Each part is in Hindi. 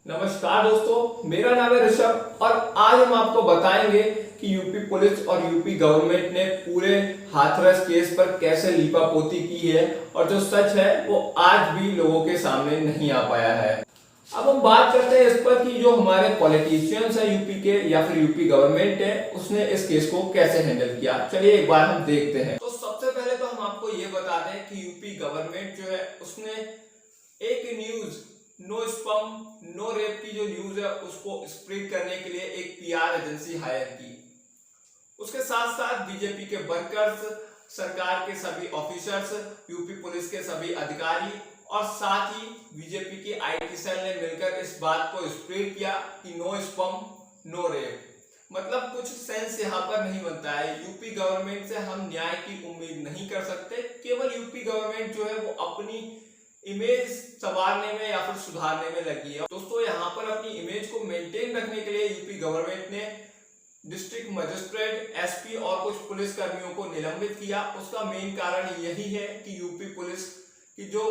नमस्कार दोस्तों, मेरा नाम है ऋषभ और आज हम आपको बताएंगे कि यूपी पुलिस और यूपी गवर्नमेंट ने पूरे हाथरस केस पर कैसे लीपापोती की है और जो सच है वो आज भी लोगों के सामने नहीं आ पाया है। अब हम बात करते हैं इस पर कि जो हमारे पॉलिटिशियंस हैं यूपी के या फिर यूपी गवर्नमेंट है उसने इस केस को कैसे हैंडल किया। चलिए एक बार हम देखते हैं। तो सबसे पहले तो हम आपको ये बता दें कि यूपी गवर्नमेंट जो है उसने एक news no spam no rape की जो न्यूज है उसको स्प्रेड करने के लिए एक पीआर एजेंसी हायर की। उसके साथ साथ बीजेपी के वर्कर्स, सरकार के सभी ऑफिसर्स, यूपी पुलिस के सभी अधिकारी और साथ ही बीजेपी की आईटी सेल ने मिलकर इस बात को स्प्रेड किया कि नो स्पम नो रेप। मतलब कुछ सेंस यहाँ पर नहीं बनता है। यूपी गवर्नमेंट से हम न्याय की उम्मीद नहीं कर सकते। केवल यूपी गवर्नमेंट जो है वो अपनी इमेज संवारने में या फिर सुधारने में लगी है। दोस्तों यहाँ पर अपनी इमेज को मेंटेन रखने के लिए यूपी गवर्नमेंट ने डिस्ट्रिक्ट मजिस्ट्रेट, एसपी और कुछ पुलिस कर्मियों को निलंबित किया। उसका मेन कारण यही है कि यूपी पुलिस की जो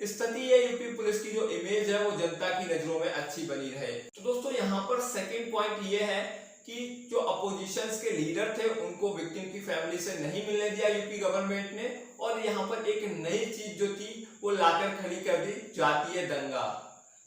स्थिति है, यूपी पुलिस की जो इमेज है वो जनता की नजरों में अच्छी बनी रहे। तो दोस्तों यहाँ पर सेकेंड पॉइंट ये है कि जो अपोजिशंस के लीडर थे उनको विक्टिम की फैमिली से नहीं मिलने दिया यूपी गवर्नमेंट ने। और यहाँ पर एक नई चीज जो थी वो लाकर खड़ी कर दी, जातीय दंगा।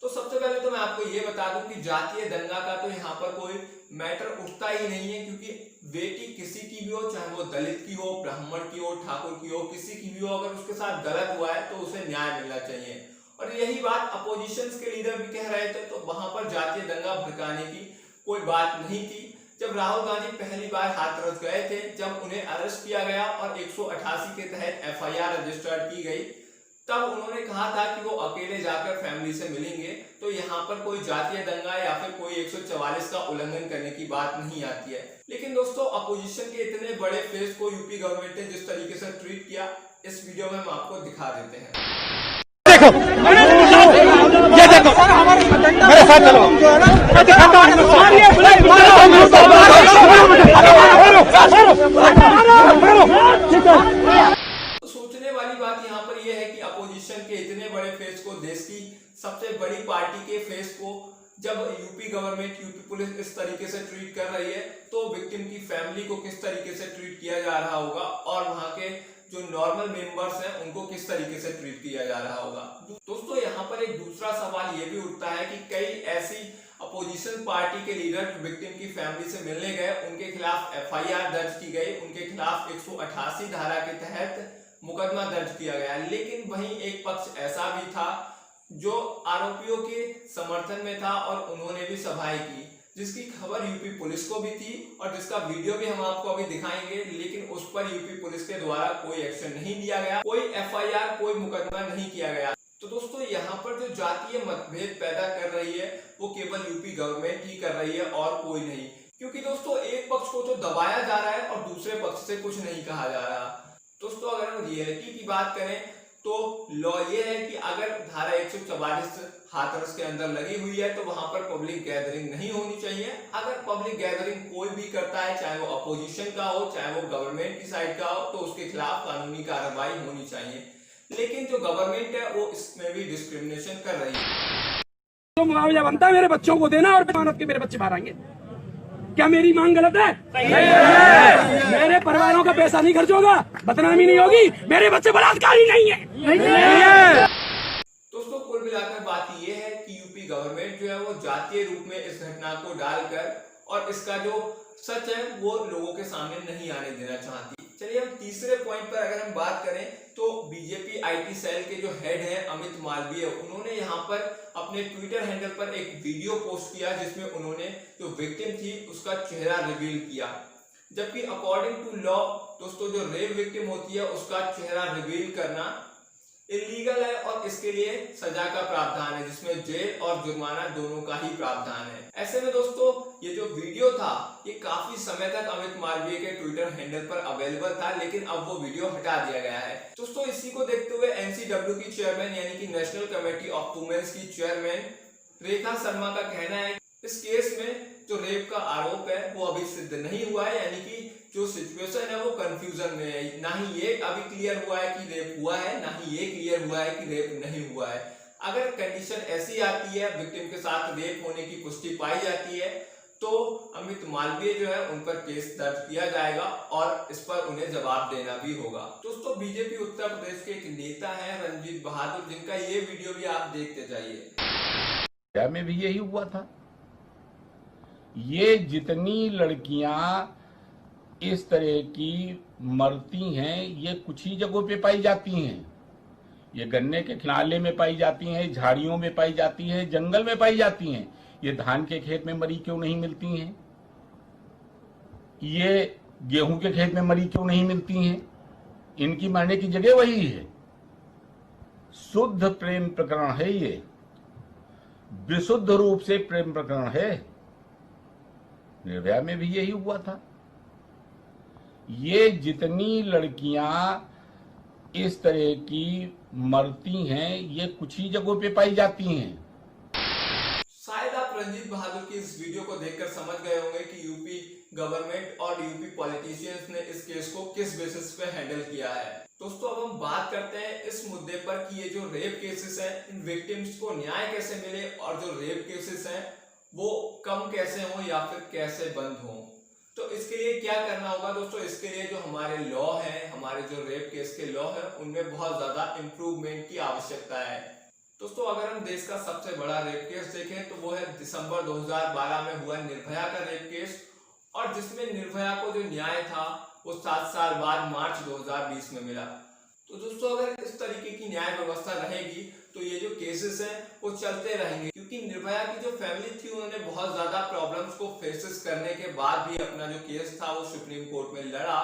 तो सबसे पहले तो मैं आपको ये बता दूं कि जातीय दंगा का तो यहाँ पर कोई मैटर उठता ही नहीं है, क्योंकि बेटी किसी की भी हो, चाहे वो दलित की हो, ब्राह्मण की हो, ठाकुर की हो, किसी की भी हो, अगर उसके साथ गलत हुआ है तो उसे न्याय मिलना चाहिए। और यही बात अपोजिशन के लीडर भी कह रहे थे। तो वहां पर जातीय दंगा भड़काने की कोई बात नहीं थी। जब राहुल गांधी पहली बार हाथरस गए थे, जब उन्हें अरेस्ट किया गया और 188 के तहत एफआईआर रजिस्टर्ड की गई, तब उन्होंने कहा था कि वो अकेले जाकर फैमिली से मिलेंगे। तो यहाँ पर कोई जातीय दंगा या फिर कोई 144 का उल्लंघन करने की बात नहीं आती है। लेकिन दोस्तों अपोजिशन के इतने बड़े फेस को यूपी गवर्नमेंट ने जिस तरीके से ट्रीट किया, इस वीडियो में हम आपको दिखा देते हैं। देखो ये देखो मेरे साथ चलो, मैं दिखाता हूँ। सोचने वाली बात यहाँ पर यह है कि अपोजिशन के इतने बड़े फेस को, देश की सबसे बड़ी पार्टी के फेस को जब यूपी गवर्नमेंट, यूपी पुलिस इस तरीके से ट्रीट कर रही है, तो विक्टिम की फैमिली को किस तरीके से ट्रीट किया जा रहा होगा और वहां के जो नॉर्मल मेंबर्स हैं उनको किस तरीके से ट्रीट किया जा रहा होगा। दोस्तों यहाँ पर एक दूसरा सवाल ये भी उठता है कि कई ऐसी अपोजिशन पार्टी के लीडर विक्टिम की फैमिली से मिलने गए, उनके खिलाफ एफआईआर दर्ज की गई, उनके खिलाफ 188 धारा के तहत मुकदमा दर्ज किया गया। लेकिन वहीं एक पक्ष ऐसा भी था जो आरोपियों के समर्थन में था और उन्होंने भी सभाएं की, जिसकी खबर यूपी पुलिस को भी थी और जिसका वीडियो भी हम आपको अभी दिखाएंगे। लेकिन उस पर यूपी पुलिस के द्वारा कोई एक्शन नहीं लिया गया, कोई एफआईआर, कोई मुकदमा नहीं किया गया। तो दोस्तों यहाँ पर जो जातीय मतभेद पैदा कर रही है वो केवल यूपी गवर्नमेंट ही कर रही है और कोई नहीं। क्योंकि दोस्तों एक पक्ष को तो दबाया जा रहा है और दूसरे पक्ष से कुछ नहीं कहा जा रहा। दोस्तों अगर हम रियलिटी की बात करें तो लॉ ये है कि अगर धारा 144 हाथरस के अंदर लगी हुई है तो वहां पर पब्लिक गैदरिंग नहीं होनी चाहिए। अगर पब्लिक गैदरिंग कोई भी करता है, चाहे वो अपोजिशन का हो, चाहे वो गवर्नमेंट की साइड का हो, तो उसके खिलाफ कानूनी कार्रवाई होनी चाहिए। लेकिन जो गवर्नमेंट है वो इसमें भी डिस्क्रिमिनेशन कर रही है। तो मुआवजा बनता है मेरे बच्चों को देना और जमानत के मेरे बच्चे बाहर आएंगे। क्या मेरी मांग गलत है? मेरे परिवारों का पैसा नहीं खर्च होगा, बदनामी नहीं होगी, मेरे बच्चे बलात्कारी नहीं है। दोस्तों कुल मिलाकर बात यह है कि यूपी गवर्नमेंट जो है वो जातीय रूप में इस घटना को डालकर और इसका जो सच है वो लोगों के सामने नहीं आने देना चाहती। चलिए हम तीसरे पॉइंट पर अगर हम बात करें तो बीजेपी आईटी सेल के जो हेड हैं अमित मालवीय, उन्होंने यहाँ पर अपने ट्विटर हैंडल पर एक वीडियो पोस्ट किया जिसमें उन्होंने जो विक्टिम थी उसका चेहरा रिवील किया। जबकि अकॉर्डिंग टू लॉ दोस्तों जो रेप विक्टिम होती है उसका चेहरा रिवील करना इलीगल है और इसके लिए सजा का प्रावधान है, जिसमें जेल और जुर्माना दोनों का ही प्रावधान है। ऐसे में दोस्तों ये जो वीडियो था ये काफी समय तक अमित मालवीय के ट्विटर हैंडल पर अवेलेबल था, लेकिन अब वो वीडियो हटा दिया गया है। दोस्तों इसी को देखते हुए एनसीडब्ल्यू की चेयरमैन यानी कि नेशनल कमेटी ऑफ वुमेन्स की चेयरमैन रेखा शर्मा का कहना है इस केस में जो रेप का आरोप है वो अभी सिद्ध नहीं हुआ है, यानी कि जो सिचुएशन है वो कंफ्यूजन में है। ना ही ये अभी क्लियर हुआ है कि रेप हुआ है, ना ही ये क्लियर हुआ है कि रेप नहीं हुआ है। अगर कंडीशन ऐसी आती है, विक्टिम के साथ रेप होने की पुष्टि पाई जाती है, तो अमित मालवीय जो है उन पर केस दर्ज किया जाएगा और इस पर उन्हें जवाब देना भी होगा। दोस्तों, बीजेपी उत्तर प्रदेश के एक नेता हैं रणजीत बहादुर, जिनका ये वीडियो भी आप देखते जाइए। में भी यही हुआ था। ये जितनी लड़कियां इस तरह की मरती हैं, ये कुछ ही जगहों पे पाई जाती हैं। ये गन्ने के खिनाले में पाई जाती हैं, झाड़ियों में पाई जाती हैं, जंगल में पाई जाती हैं। ये धान के खेत में मरी क्यों नहीं मिलती हैं? ये गेहूं के खेत में मरी क्यों नहीं मिलती हैं? इनकी मरने की जगह वही है। शुद्ध प्रेम प्रकरण है, ये विशुद्ध रूप से प्रेम प्रकरण है। निर्भया में भी यही हुआ था। ये जितनी लड़कियां इस तरह की मरती हैं, ये कुछ ही जगहों पे पाई जाती हैं। शायद आप रणजीत बहादुर की इस वीडियो को देखकर समझ गए होंगे कि यूपी गवर्नमेंट और यूपी पॉलिटिशियंस ने इस केस को किस बेसिस पे हैंडल किया है। दोस्तों, अब हम बात करते हैं इस मुद्दे पर कि ये जो रेप केसेस हैं, इन विक्टिम्स को न्याय कैसे मिले और जो रेप केसेस हैं वो कम कैसे हो या फिर कैसे बंद हो। तो इसके लिए क्या करना होगा दोस्तों? इसके लिए जो हमारे लॉ है, हमारे जो रेप केस के लॉ है, उनमें बहुत ज्यादा इंप्रूवमेंट की आवश्यकता है। दोस्तों, अगर हम देश का सबसे बड़ा रेप केस देखें तो वो है दिसंबर 2012 में हुआ निर्भया का रेप केस, और जिसमें निर्भया को जो न्याय था वो 7 साल बाद मार्च 2020 में मिला। तो दोस्तों, अगर इस तरीके की न्याय व्यवस्था रहेगी तो ये जो केसेस हैं वो चलते रहेंगे, क्योंकि निर्भया की जो फैमिली थी उन्होंने बहुत ज्यादा प्रॉब्लम्स को फेसेस करने के बाद भी अपना जो केस था वो सुप्रीम कोर्ट में लड़ा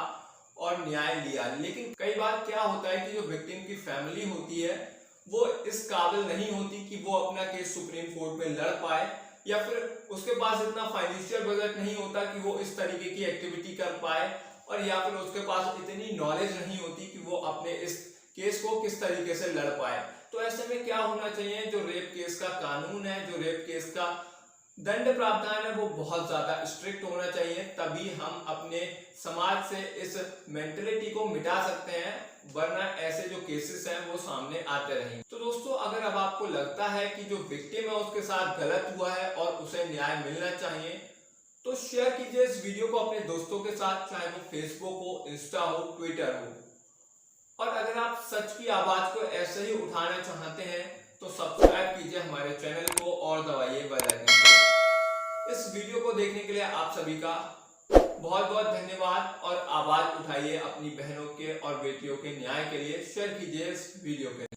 और न्याय लिया। लेकिन कई बार क्या होता है कि जो विक्टिम की फैमिली होती है वो इस काबिल नहीं होती कि वो अपना केस सुप्रीम कोर्ट में लड़ पाए, या फिर उसके पास इतना फाइनेंशियल बजट नहीं होता कि वो इस तरीके की एक्टिविटी कर पाए, और या फिर उसके पास इतनी नॉलेज नहीं होती कि वो अपने इस केस को किस तरीके से लड़ पाए। तो ऐसे में क्या होना चाहिए, जो रेप केस का कानून है, जो रेप केस का दंड प्रावधान है, वो बहुत ज्यादा स्ट्रिक्ट होना चाहिए। तभी हम अपने समाज से इस मेंटेलिटी को मिटा सकते हैं, वरना ऐसे जो केसेस हैं वो सामने आते रहेंगे। तो दोस्तों, अगर अब आपको लगता है कि जो विक्टिम है उसके साथ गलत हुआ है और उसे न्याय मिलना चाहिए, तो शेयर कीजिए इस वीडियो को अपने दोस्तों के साथ, चाहे वो फेसबुक हो, इंस्टा हो, ट्विटर हो। और अगर आप सच की आवाज को ऐसे ही उठाना चाहते हैं तो सब्सक्राइब कीजिए हमारे चैनल को और दबाइए बेल आइकन को। इस वीडियो को देखने के लिए आप सभी का बहुत बहुत धन्यवाद, और आवाज उठाइए अपनी बहनों के और बेटियों के न्याय के लिए। शेयर कीजिए इस वीडियो के।